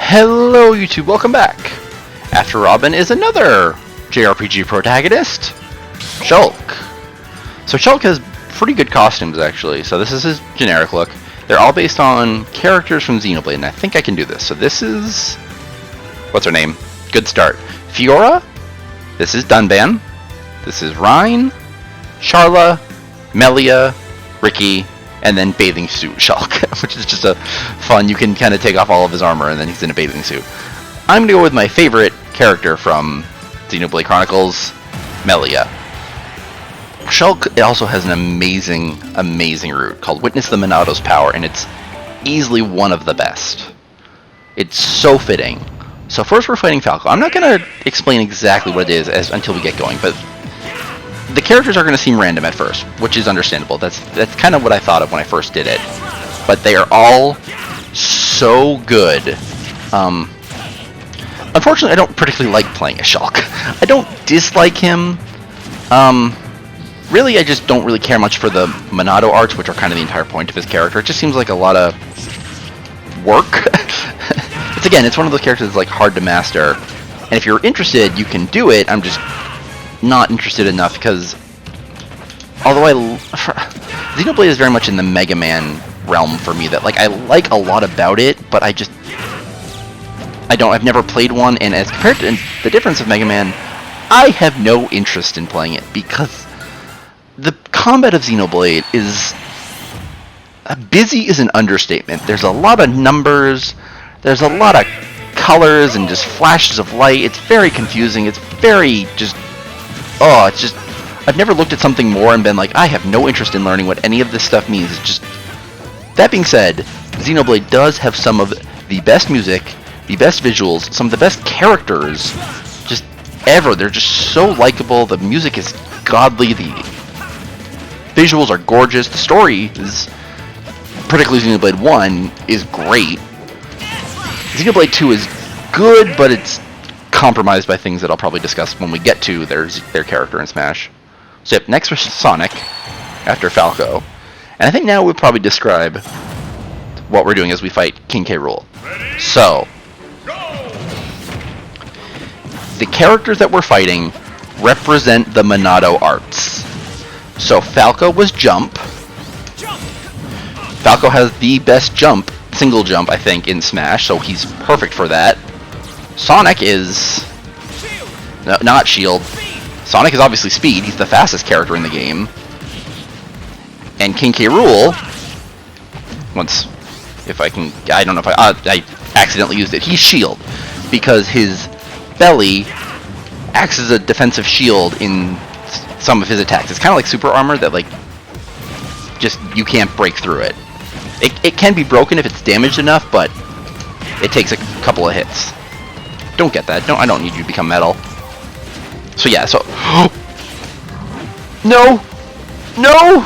Hello YouTube, welcome back! After Robin is another JRPG protagonist, Shulk. So Shulk has pretty good costumes actually, so this is his generic look. They're all based on characters from Xenoblade, and I think I can do this. So this is... what's her name? Good start. Fiora, this is Dunban, this is Rhine, Charla, Melia, Ricky, and then bathing suit Shulk, which is just a fun, you can kind of take off all of his armor and then he's in a bathing suit. I'm going to go with my favorite character from Xenoblade Chronicles, Melia. Shulk also has an amazing route called Witness the Monado's Power, and it's easily one of the best. It's so fitting. So first we're fighting Falco. I'm not going to explain exactly what it is until we get going, but the characters are going to seem random at first, which is understandable. That's kind of what I thought of when I first did it. But they are all so good. Unfortunately, I don't particularly like playing as Shulk. I don't dislike him. Really, I just don't really care much for the Monado arts, which are kind of the entire point of his character. It just seems like a lot of work. It's one of those characters that's like hard to master. And if you're interested, you can do it. I'm just not interested enough because although Xenoblade is very much in the Mega Man realm for me, that like I like a lot about it, but I've never played one, and as compared to the difference of Mega Man, I have no interest in playing it because the combat of Xenoblade is busy is an understatement. There's a lot of numbers, there's a lot of colors and just flashes of light. It's very confusing. It's very just I've never looked at something more and been like, I have no interest in learning what any of this stuff means. It's just, that being said, Xenoblade does have some of the best music, the best visuals, some of the best characters just ever. They're just so likable. The music is godly. The visuals are gorgeous. The story is, particularly Xenoblade 1, is great. Xenoblade 2 is good, but it's compromised by things that I'll probably discuss when we get to their character in Smash. So yep, next was Sonic, after Falco. And I think now we'll probably describe what we're doing as we fight King K. Rool. So, the characters that we're fighting represent the Monado arts. So Falco was jump. Falco has the best jump, single jump, I think, in Smash, so he's perfect for that. Sonic is... no, not shield. Sonic is obviously speed. He's the fastest character in the game. And King K. Rool... I don't know if I accidentally used it. He's shield. Because his belly acts as a defensive shield in some of his attacks. It's kind of like super armor that, like, just you can't break through it. It can be broken if it's damaged enough, but it takes a couple of hits. Don't get that. I don't need you to become metal. So yeah, so... No! No!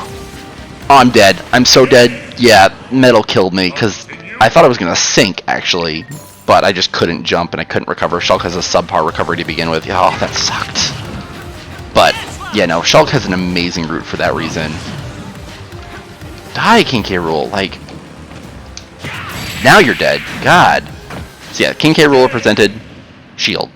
Oh, I'm dead. I'm so dead. Yeah, metal killed me, because I thought I was going to sink, actually. But I just couldn't jump, and I couldn't recover. Shulk has a subpar recovery to begin with. Oh, that sucked. But, yeah, no, Shulk has an amazing route for that reason. Die, King K. Rool. Like... now you're dead. God. So yeah, King K. Rool represented... shield.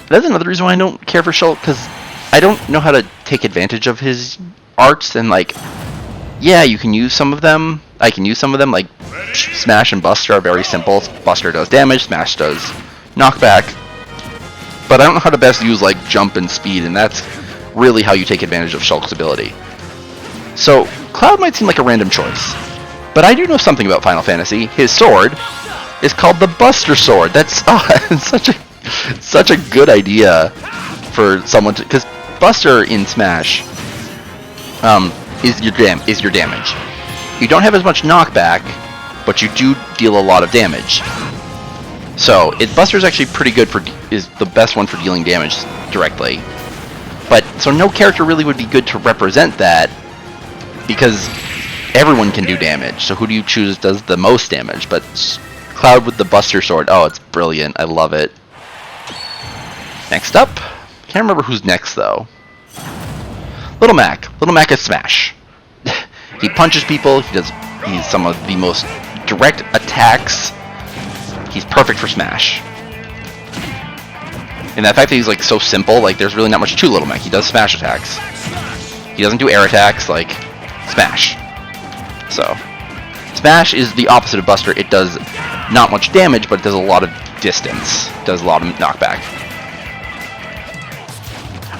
That's another reason why I don't care for Shulk, because I don't know how to take advantage of his arts, and like, yeah, you can use some of them. I can use some of them, like Smash and Buster are very simple. Buster does damage, Smash does knockback. But I don't know how to best use like jump and speed, and that's really how you take advantage of Shulk's ability. So, Cloud might seem like a random choice, but I do know something about Final Fantasy. His sword is called the Buster Sword. That's such a good idea for someone to, because Buster in Smash is your damage. You don't have as much knockback, but you do deal a lot of damage. So Buster's actually pretty good is the best one for dealing damage directly. But so no character really would be good to represent that because everyone can do damage. So who do you choose does the most damage? But Cloud with the Buster Sword. Oh, it's brilliant. I love it. Next up. Can't remember who's next, though. Little Mac. Little Mac is Smash. He punches people. He's some of the most direct attacks he's perfect for Smash. And the fact that he's like so simple, like there's really not much to Little Mech. He does Smash attacks. He doesn't do air attacks like Smash. So Smash is the opposite of Buster. It does not much damage, but it does a lot of distance. It does a lot of knockback.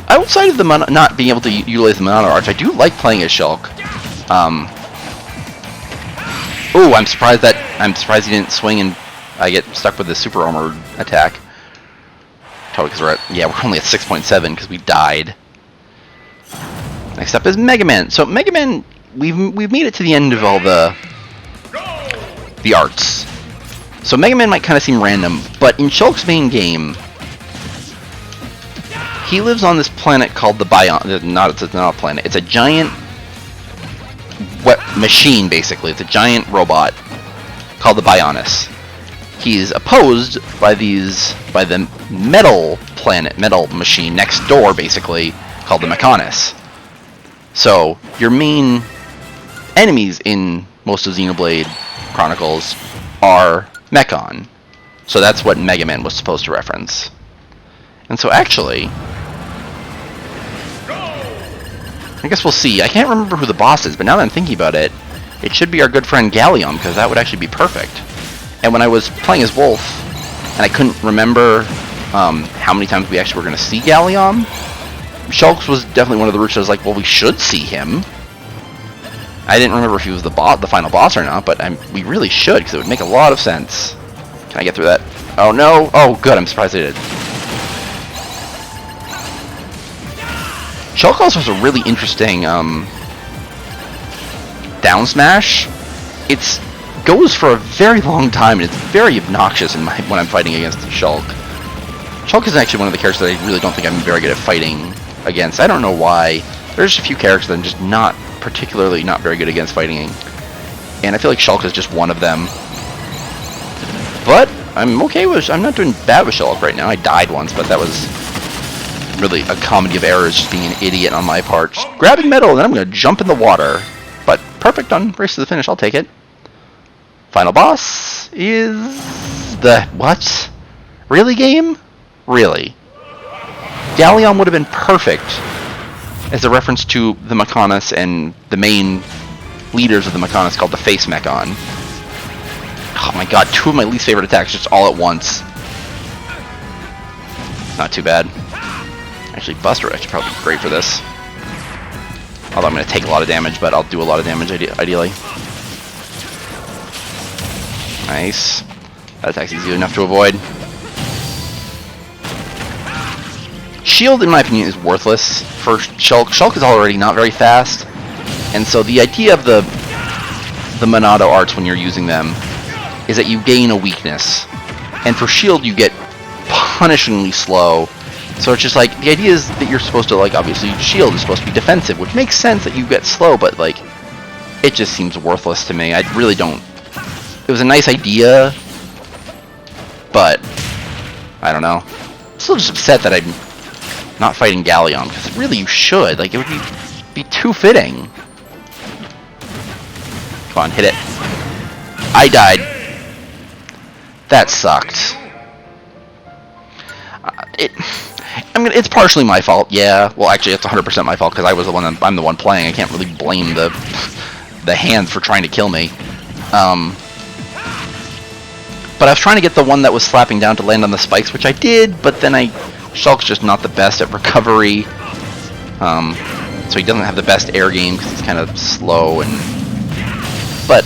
Outside of the not being able to utilize the Monado Arch, I do like playing as Shulk. Oh, I'm surprised he didn't swing and I get stuck with the Super Armor attack. Totally, because we're only at 6.7 because we died. Next up is Mega Man. So Mega Man, we've made it to the end of all the arts. So Mega Man might kind of seem random, but in Shulk's main game, he lives on this planet called the Bion. It's not a planet. It's a giant machine, basically. It's a giant robot called the Bionis. He's opposed by the metal machine next door, basically, called the Mechonis. So your main enemies in most of Xenoblade Chronicles are Mechon. So that's what Mega Man was supposed to reference. And so actually, I guess we'll see. I can't remember who the boss is, but now that I'm thinking about it, it should be our good friend Gallium, because that would actually be perfect. And when I was playing as Wolf, and I couldn't remember how many times we actually were going to see Gallium, Shulk's was definitely one of the routes I was like, well, we should see him. I didn't remember if he was the final boss or not, but we really should, because it would make a lot of sense. Can I get through that? Oh, no. Oh, good. I'm surprised I did. Shulk also has a really interesting down smash. It goes for a very long time, and it's very obnoxious when I'm fighting against Shulk. Shulk is actually one of the characters that I really don't think I'm very good at fighting against. I don't know why. There's a few characters that I'm just not very good against fighting, and I feel like Shulk is just one of them. But I'm okay with. I'm not doing bad with Shulk right now. I died once, but that was really a comedy of errors, just being an idiot on my part. Just grabbing metal, and then I'm going to jump in the water. But perfect on Race to the Finish. I'll take it. Final boss is the what? Really, game? Really? Gallium would have been perfect as a reference to the Mechonis and the main leaders of the Mechonis called the Face Mechon. Oh my god, two of my least favorite attacks just all at once. Not too bad. Actually, Buster actually probably be great for this. Although I'm going to take a lot of damage, but I'll do a lot of damage ideally. Nice. That attack's easy enough to avoid. Shield, in my opinion, is worthless for Shulk. Shulk is already not very fast, and so the idea of the Monado arts when you're using them is that you gain a weakness, and for Shield you get punishingly slow. So it's just like, the idea is that you're supposed to, like, obviously Shield is supposed to be defensive, which makes sense that you get slow, but, like, it just seems worthless to me. I really don't. It was a nice idea, but I don't know. I'm still just upset that I'm not fighting Gallium, because really you should. Like, it would be too fitting. Come on, hit it. I died. That sucked. It's partially my fault, yeah. Well, actually, it's 100% my fault, because I'm the one playing. I can't really blame the hand for trying to kill me. But I was trying to get the one that was slapping down to land on the spikes, which I did, but then Shulk's just not the best at recovery. So he doesn't have the best air game, because he's kind of slow, but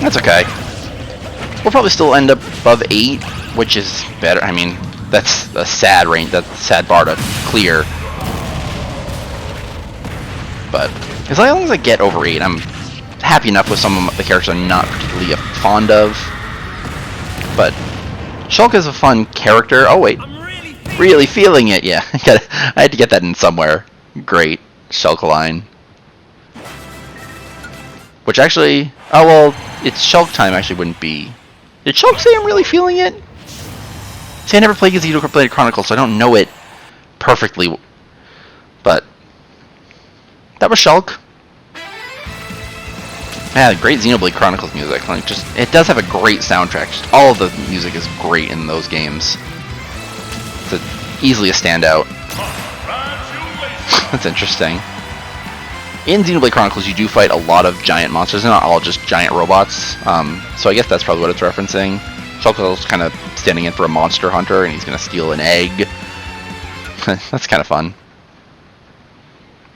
that's okay. We'll probably still end up above 8, which is better. I mean, that's a sad range. That's a sad bar to clear. But as long as I get over 8, I'm happy enough with some of the characters I'm not particularly fond of. But Shulk is a fun character. Oh wait, really feeling it. Yeah, I had to get that in somewhere. Great Shulk line. Which actually, oh well, it's Shulk time. Actually, wouldn't be. Did Shulk say I'm really feeling it? See, I never played Xenoblade Chronicles, so I don't know it perfectly. But that was Shulk. Yeah, great Xenoblade Chronicles music. Like, just it does have a great soundtrack. Just all of the music is great in those games. It's easily a standout. That's interesting. In Xenoblade Chronicles, you do fight a lot of giant monsters. They're not all just giant robots. So I guess that's probably what it's referencing. Shulk's kind of standing in for a monster hunter, and he's going to steal an egg. That's kind of fun.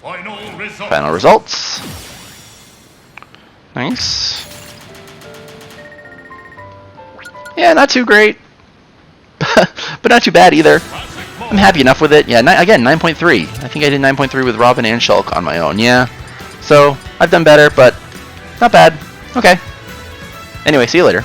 Final results. Nice. Yeah, not too great. But not too bad either. I'm happy enough with it. Yeah, again, 9.3. I think I did 9.3 with Robin and Shulk on my own. Yeah. So, I've done better, but not bad. Okay. Anyway, see you later.